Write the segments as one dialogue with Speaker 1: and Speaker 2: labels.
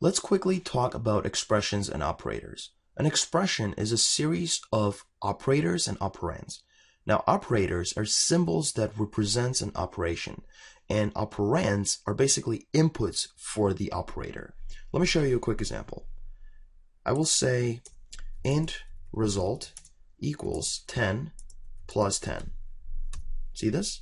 Speaker 1: Let's quickly talk about expressions and operators. An expression is a series of operators and operands. Now, operators are symbols that represents an operation, and operands are basically inputs for the operator. Let me show you a quick example. I will say int result equals 10 plus 10. See this?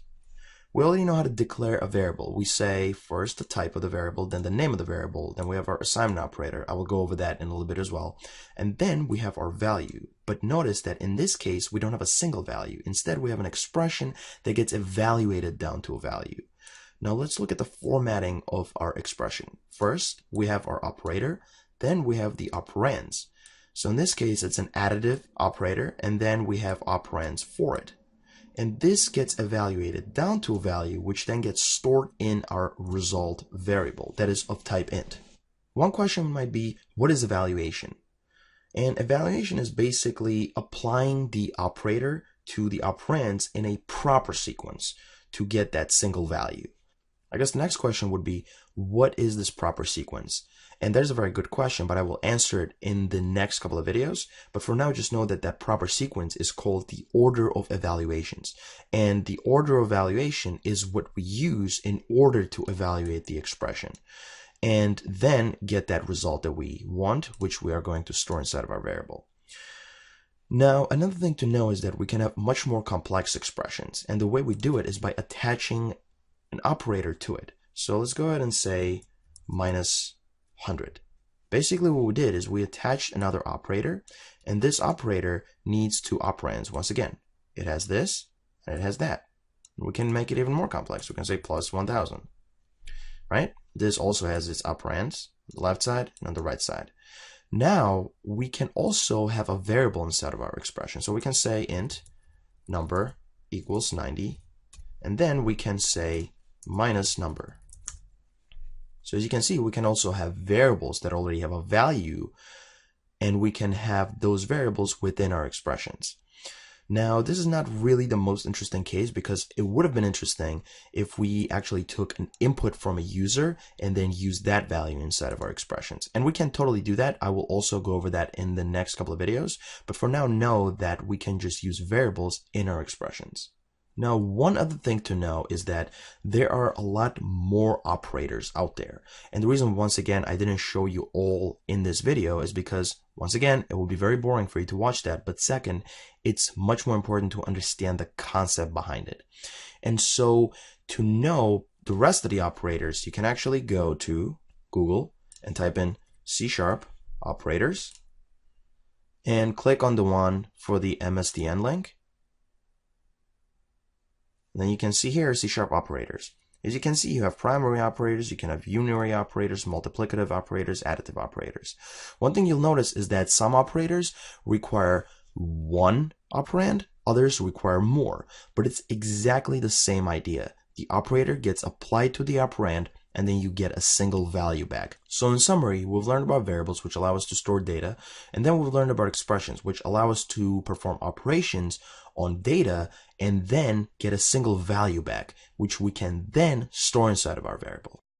Speaker 1: We already know how to declare a variable. We say first the type of the variable, then the name of the variable, then we have our assignment operator. I will go over that in a little bit as well. And then we have our value. But notice that in this case, we don't have a single value. Instead, we have an expression that gets evaluated down to a value. Now let's look at the formatting of our expression. First, we have our operator, then we have the operands. So in this case, it's an additive operator, and then we have operands for it. And this gets evaluated down to a value, which then gets stored in our result variable that is of type int. One question might be, what is evaluation? And evaluation is basically applying the operator to the operands in a proper sequence to get that single value. I guess the next question would be, what is this proper sequence? And there's a very good question, but I will answer it in the next couple of videos. But for now, just know that that proper sequence is called the order of evaluations. And the order of evaluation is what we use in order to evaluate the expression and then get that result that we want, which we are going to store inside of our variable. Now, another thing to know is that we can have much more complex expressions. And the way we do it is by attaching an operator to it. So let's go ahead and say minus 100. Basically what we did is we attached another operator, and this operator needs two operands. Once again, it has this and it has that. We can make it even more complex. We can say plus 1000, right? This also has its operands on the left side and on the right side. Now we can also have a variable inside of our expression. So we can say int number equals 90, and then we can say minus number. So as you can see, we can also have variables that already have a value, and we can have those variables within our expressions. Now, this is not really the most interesting case because it would have been interesting if we actually took an input from a user and then used that value inside of our expressions. And we can totally do that. I will also go over that in the next couple of videos. But for now, know that we can just use variables in our expressions. Now, one other thing to know is that there are a lot more operators out there. And the reason, once again, I didn't show you all in this video is because, once again, it will be very boring for you to watch that. But second, it's much more important to understand the concept behind it. And so to know the rest of the operators, you can actually go to Google and type in C# operators and click on the one for the MSDN link. And then you can see here C# operators. As you can see, you have primary operators, you can have unary operators, multiplicative operators, additive operators. One thing you'll notice is that some operators require one operand, others require more, but it's exactly the same idea. The operator gets applied to the operand, and then you get a single value back. So in summary, we've learned about variables, which allow us to store data, and then we've learned about expressions, which allow us to perform operations on data and then get a single value back, which we can then store inside of our variable.